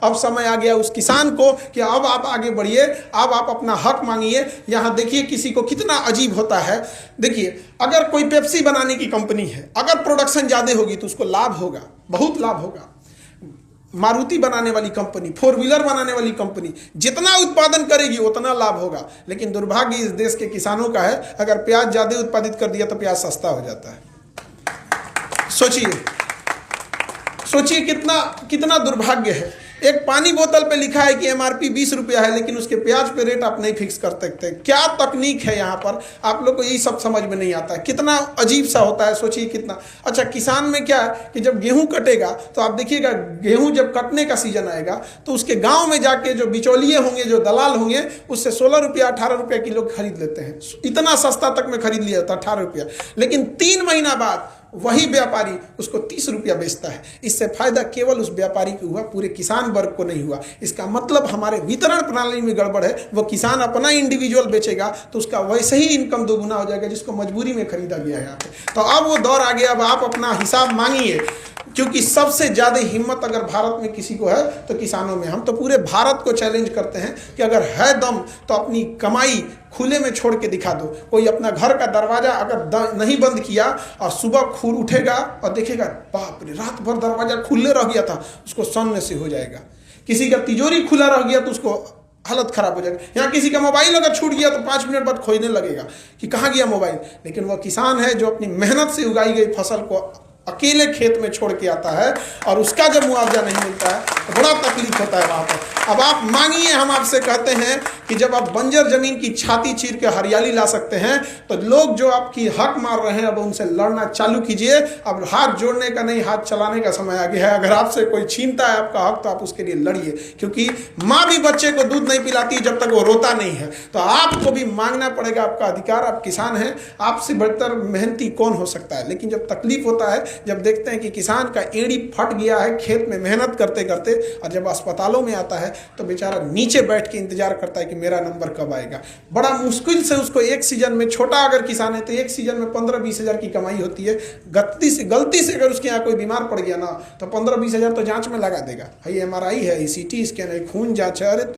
अब समय आ गया उस किसान को कि अब आप आगे बढ़िए, अब आप अपना हक मांगिए। यहाँ देखिए किसी को कितना अजीब होता है। देखिए अगर कोई पेप्सी बनाने की कंपनी है, अगर प्रोडक्शन ज़्यादा होगी तो उसको लाभ होगा, बहुत लाभ होगा। मारुति बनाने वाली कंपनी, 4 व्हीलर बनाने वाली कंपनी जितना उत्पादन करेगी उतना लाभ होगा। लेकिन दुर्भाग्य इस देश के किसानों का है, अगर प्याज ज़्यादा उत्पादित कर दिया तो प्याज सस्ता हो जाता है। सोचिए कितना दुर्भाग्य है। एक पानी बोतल पे लिखा है कि MRP 20 रुपया है, लेकिन उसके प्याज पे रेट आप नहीं फिक्स कर सकते। क्या तकनीक है यहाँ पर, आप लोग को यही सब समझ में नहीं आता है। कितना अजीब सा होता है, सोचिए कितना। अच्छा, किसान में क्या है कि जब गेहूं कटेगा तो आप देखिएगा, गेहूं जब कटने का सीजन आएगा तो उसके गाँव में जाके जो बिचौलिए होंगे, जो दलाल होंगे, उससे 16 रुपया 18 रुपया किलो खरीद लेते हैं। इतना सस्ता तक में खरीद लिया था, 18 रुपया। लेकिन 3 महीना बाद वही व्यापारी उसको 30 रुपया बेचता है। इससे फायदा केवल उस व्यापारी को हुआ, पूरे किसान वर्ग को नहीं हुआ। इसका मतलब हमारे वितरण प्रणाली में गड़बड़ है। वो किसान अपना इंडिविजुअल बेचेगा तो उसका वैसे ही इनकम दोगुना हो जाएगा जिसको मजबूरी में खरीदा गया है यहाँ पे। तो अब वो दौर आ गया, अब आप अपना हिसाब मांगिए, क्योंकि सबसे ज़्यादा हिम्मत अगर भारत में किसी को है तो किसानों में। हम तो पूरे भारत को चैलेंज करते हैं कि अगर है दम तो अपनी कमाई खुले में छोड़ के दिखा दो। कोई अपना घर का दरवाज़ा अगर नहीं बंद किया और सुबह खुद उठेगा और देखेगा बाप रे रात भर दरवाज़ा खुले रह गया था, उसको सन्न से हो जाएगा। किसी का तिजोरी खुला रह गया तो उसको हालत खराब हो जाएगी। यहाँ किसी का मोबाइल अगर छूट गया तो 5 मिनट बाद खोजने लगेगा कि कहाँ गया मोबाइल। लेकिन वह किसान है जो अपनी मेहनत से उगाई गई फसल को अकेले खेत में छोड़ के आता है और उसका जब मुआवजा नहीं मिलता है तो बड़ा तकलीफ होता है वहाँ पर। अब आप मांगिए, हम आपसे कहते हैं कि जब आप बंजर जमीन की छाती चीर के हरियाली ला सकते हैं तो लोग जो आपकी हक मार रहे हैं अब उनसे लड़ना चालू कीजिए। अब हाथ जोड़ने का नहीं, हाथ चलाने का समय आ गया है। अगर आपसे कोई छीनता है आपका हक तो आप उसके लिए लड़िए, क्योंकि माँ भी बच्चे को दूध नहीं पिलाती जब तक वो रोता नहीं है। तो आपको भी मांगना पड़ेगा आपका अधिकार। आप किसान हैं, आपसे बढ़कर मेहनती कौन हो सकता है। लेकिन जब तकलीफ होता है, जब देखते हैं कि किसान का एड़ी फट गया है खेत में मेहनत करते करते, और जब अस्पतालों में आता है तो बेचारा नीचे बैठ के इंतजार करता है कि मेरा नंबर कब आएगा। बड़ा मुश्किल से उसको एक सीजन में, छोटा अगर किसान है तो एक सीजन में 15-20 हज़ार की कमाई होती है। गलती से अगर उसके यहाँ कोई बीमार पड़ गया ना तो 15-20 हज़ार तो जांच में लगा देगा। भाई MRI है, CT स्कैन है, खून जांच है, अरे